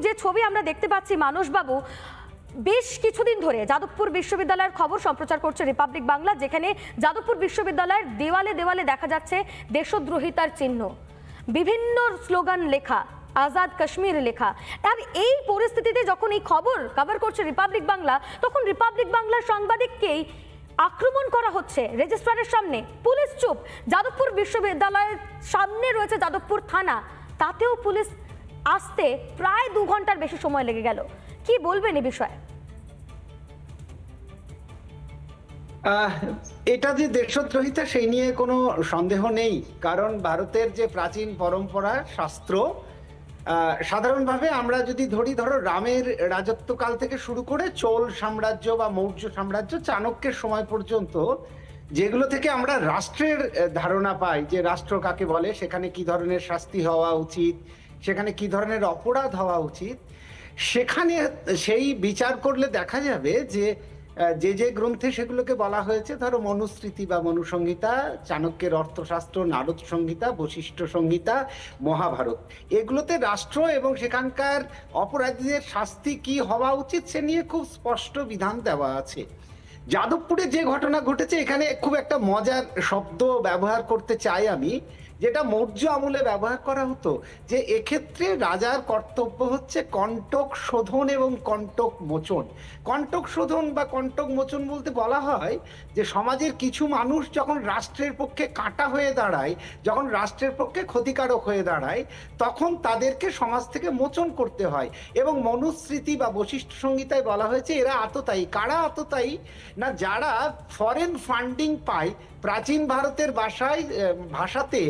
যে ছবি আমরা দেখতে পাচ্ছি মানসবাবু, বেশ কিছুদিন ধরে যাদবপুর বিশ্ববিদ্যালয়ের খবর সম্প্রচার করছে রিপাবলিক বাংলা, যেখানে যাদবপুর বিশ্ববিদ্যালয়ের দেওয়ালে দেওয়ালে দেখা যাচ্ছে দেশদ্রোহিতার চিহ্ন, বিভিন্ন স্লোগান লেখা, আজাদ কাশ্মীর লেখা। আর এই পরিস্থিতিতে যখন এই খবর কভার করছে রিপাবলিক বাংলা, তখন রিপাবলিক বাংলার সাংবাদিককেই আক্রমণ করা হচ্ছে রেজিস্ট্রারের সামনে। পুলিশ চুপ। যাদবপুর বিশ্ববিদ্যালয়ের সামনে রয়েছে যাদবপুর থানা, তাতেও পুলিশ আসতে প্রায় 2 ঘন্টার বেশি সময় লেগে গেল। কি বলবেন এই বিষয়ে? এটা যে দেশদ্রোহিতা সেই নিয়ে কোনো সন্দেহ নেই, কারণ ভারতের যে প্রাচীন পরম্পরা, শাস্ত্র, সাধারণভাবে আমরা যদি ধরো রামের রাজত্বকাল থেকে শুরু করে চোল সাম্রাজ্য বা মৌর্য সাম্রাজ্য, চাণক্যের সময় পর্যন্ত, যেগুলো থেকে আমরা রাষ্ট্রের ধারণা পাই যে রাষ্ট্র কাকে বলে, সেখানে কি ধরনের শাস্তি হওয়া উচিত, সেখানে কি ধরনের অপরাধ হওয়া উচিত, সেখানে সেই বিচার করলে দেখা যাবে যে যে গ্রন্থে সেগুলোকে বলা হয়েছে, ধরো মনুস্মৃতি বা মনুসংহিতা, চাণক্যের অর্থশাস্ত্র, নারদ সংহিতা, বশিষ্ঠ সংহিতা, মহাভারত, এগুলোতে রাষ্ট্র এবং সেখানকার অপরাধীদের শাস্তি কি হওয়া উচিত সে নিয়ে খুব স্পষ্ট বিধান দেওয়া আছে। যাদবপুরে যে ঘটনা ঘটেছে, এখানে খুব একটা মজার শব্দ ব্যবহার করতে চাই আমি, যেটা মৌর্য আমলে ব্যবহার করা হতো, যে এক্ষেত্রে রাজার কর্তব্য হচ্ছে কণ্টক শোধন এবং কণ্টক মোচন। কণ্টক শোধন বা কণ্টক মোচন বলতে বলা হয় যে সমাজের কিছু মানুষ যখন রাষ্ট্রের পক্ষে কাঁটা হয়ে দাঁড়ায়, যখন রাষ্ট্রের পক্ষে ক্ষতিকারক হয়ে দাঁড়ায়, তখন তাদেরকে সমাজ থেকে মোচন করতে হয়। এবং মনুস্মৃতি বা বশিষ্ঠ সংহিতায় বলা হয়েছে এরা আততায়ী। কারা আততায়ী? না, যারা ফরেন ফান্ডিং পায়, প্রাচীন ভারতের ভাষাতে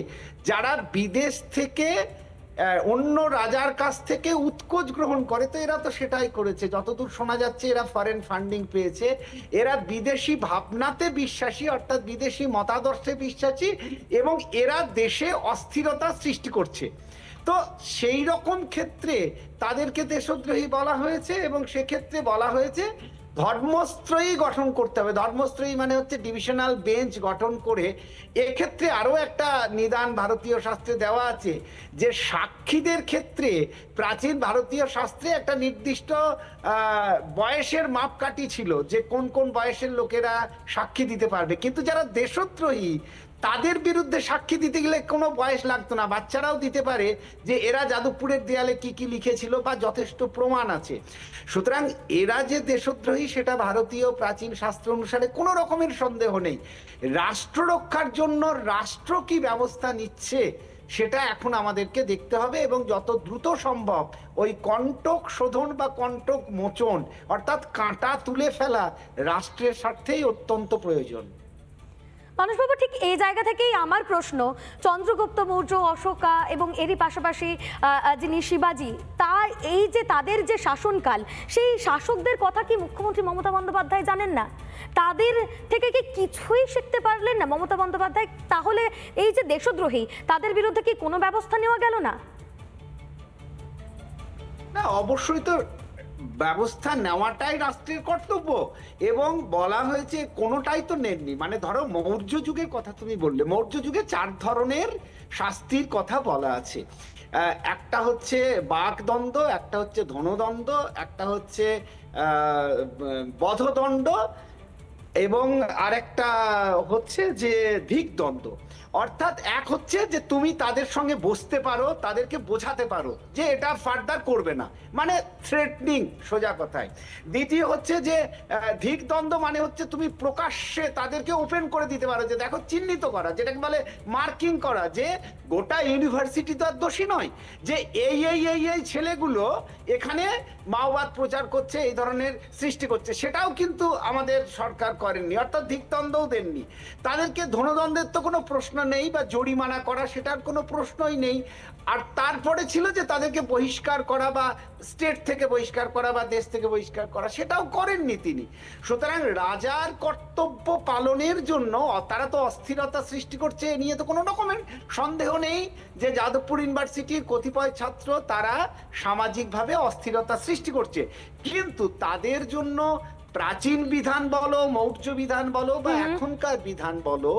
যারা বিদেশ থেকে অন্য রাজার কাছ থেকে উৎকোচ গ্রহণ করে, তো এরা তো সেটাই করেছে। যতদূর শোনা যাচ্ছে এরা ফরেন ফান্ডিং পেয়েছে, এরা বিদেশি ভাবনাতে বিশ্বাসী, অর্থাৎ বিদেশি মতাদর্শে বিশ্বাসী, এবং এরা দেশে অস্থিরতা সৃষ্টি করছে। তো সেই রকম ক্ষেত্রে তাদেরকে দেশদ্রোহী বলা হয়েছে, এবং সেক্ষেত্রে বলা হয়েছে ধর্মস্ত্রয়ী গঠন করতে হবে। ধর্মস্ত্রয়ী মানে হচ্ছে ডিভিশনাল বেঞ্চ গঠন করে। এক্ষেত্রে আরো একটা নিদান ভারতীয় শাস্ত্রে দেওয়া আছে, যে সাক্ষীদের ক্ষেত্রে প্রাচীন ভারতীয় শাস্ত্রে একটা নির্দিষ্ট বয়সের মাপকাঠি ছিল, যে কোন কোন বয়সের লোকেরা সাক্ষী দিতে পারবে। কিন্তু যারা দেশদ্রোহী, তাদের বিরুদ্ধে সাক্ষী দিতে গেলে কোনো বয়স লাগতো না, বাচ্চারাও দিতে পারে যে এরা যাদবপুরের দেয়ালে কি কি লিখেছিল বা যথেষ্ট প্রমাণ আছে। সুতরাং এরা যে দেশদ্রোহী সেটা ভারতীয় প্রাচীন শাস্ত্র অনুসারে কোনো রকমের সন্দেহ নেই। রাষ্ট্র রক্ষার জন্য রাষ্ট্র কি ব্যবস্থা নিচ্ছে সেটা এখন আমাদেরকে দেখতে হবে, এবং যত দ্রুত সম্ভব ওই কণ্টক শোধন বা কণ্টক মোচন, অর্থাৎ কাঁটা তুলে ফেলা, রাষ্ট্রের স্বার্থেই অত্যন্ত প্রয়োজন। মানসবাবু, ঠিক এই জায়গা থেকেই আমার প্রশ্ন, চন্দ্রগুপ্ত মৌর্য, অশোকা এবং এরই পাশাপাশি যিনি শিবাজি, তার এই যে তাদের যে শাসনকাল, সেই শাসকদের কথা কি মুখ্যমন্ত্রী মমতা বন্দ্যোপাধ্যায় জানেন না? তাদের থেকে কি কিছুই শিখতে পারলেন না মমতা বন্দ্যোপাধ্যায়? তাহলে এই যে দেশদ্রোহী, তাদের বিরুদ্ধে কি কোনো ব্যবস্থা নেওয়া গেল না? না, অবশ্যই তো ব্যবস্থা নেওয়াটাই রাষ্ট্রের কর্তব্য, এবং বলা হয়েছে কোনোটাই তো নেননি। মানে ধরো মৌর্য যুগের কথা তুমি বললে, মৌর্য যুগে 4 ধরনের শাস্তির কথা বলা আছে। একটা হচ্ছে বাকদণ্ড, একটা হচ্ছে ধনদণ্ড, একটা হচ্ছে বধদণ্ড, এবং আরেকটা হচ্ছে যে ধিকদণ্ড। অর্থাৎ এক হচ্ছে যে তুমি তাদের সঙ্গে বসতে পারো, তাদেরকে বোঝাতে পারো যে এটা ফার্দার করবে না, মানে থ্রেটনিং সোজা কথায়। দ্বিতীয় হচ্ছে যে ধিকদণ্ড, মানে হচ্ছে তুমি প্রকাশ্যে তাদেরকে ওপেন করে দিতে পারো, যে দেখো, চিহ্নিত করা, যেটাকে বলে মার্কিং করা, যে গোটা ইউনিভার্সিটি তো আর দোষী নয়, যে এই এই এই এই ছেলেগুলো এখানে মাওবাদ প্রচার করছে, এই ধরনের সৃষ্টি করছে। সেটাও কিন্তু আমাদের সরকার করেননি, অর্থাৎ ধিকদণ্ডও দেননি। তাদেরকে ধনদণ্ডের তো কোনো প্রশ্ন নেই, বা জরিমানা করা সেটার কোনো প্রশ্নই নেই। আর তারপরে ছিল যে তাদেরকে বহিষ্কার করা, বা স্টেট থেকে বহিষ্কার করা, বা দেশ থেকে বহিষ্কার করা, সেটাও করেননি তিনি। সুতরাং রাজার কর্তব্য পালনের জন্য তারা তো অস্থিরতা সৃষ্টি করছে, এ নিয়ে তো কোনো রকমের সন্দেহ নেই যে যাদবপুর ইউনিভার্সিটির কতিপয় ছাত্র তারা সামাজিকভাবে অস্থিরতা সৃষ্টি করছে। কিন্তু তাদের জন্য প্রাচীন বিধান বলো, মৌর্য বিধান বলো, বা এখনকার বিধান বলো,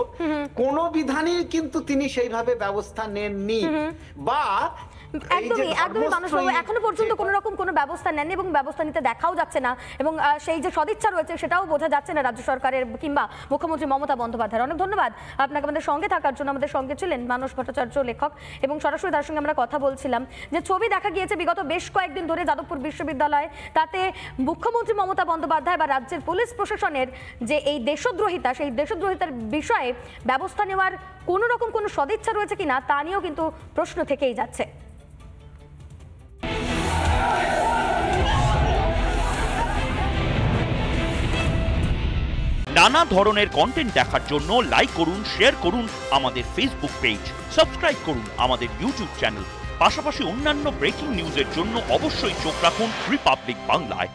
কোন বিধানই কিন্তু তিনি সেইভাবে ব্যবস্থা নেননি। বা একদমই মানুষবাবু এখনো পর্যন্ত কোনো রকম কোনো ব্যবস্থা নেননি এবং ব্যবস্থা নিতে দেখাও যাচ্ছে না, এবং সেই যে সদিচ্ছা রয়েছে সেটাও বোঝা যাচ্ছে না রাজ্য সরকারের কিংবা মুখ্যমন্ত্রী মমতা বন্দ্যোপাধ্যায়ের। অনেক ধন্যবাদ আপনাকে আমাদের সঙ্গে থাকার জন্য। আমাদের সঙ্গে ছিলেন মানস ভট্টাচার্য, লেখক, এবং সরাসরি তার সঙ্গে আমরা কথা বলছিলাম যে ছবি দেখা গিয়েছে বিগত বেশ কয়েকদিন ধরে যাদবপুর বিশ্ববিদ্যালয়ে, তাতে মুখ্যমন্ত্রী মমতা বন্দ্যোপাধ্যায় বা রাজ্যের পুলিশ প্রশাসনের যে এই দেশদ্রোহিতা, সেই দেশদ্রোহিতার বিষয়ে ব্যবস্থা নেওয়ার কোনো রকম কোনো সদিচ্ছা রয়েছে কিনা তা নিয়েও কিন্তু প্রশ্ন থেকেই যাচ্ছে। নানা ধরনের কন্টেন্ট দেখার জন্য লাইক করুন, শেয়ার করুন আমাদের ফেসবুক পেজ, সাবস্ক্রাইব করুন আমাদের ইউটিউব চ্যানেল। পাশাপাশি অন্যান্য ব্রেকিং নিউজের জন্য অবশ্যই চোখ রাখুন রিপাবলিক বাংলায়।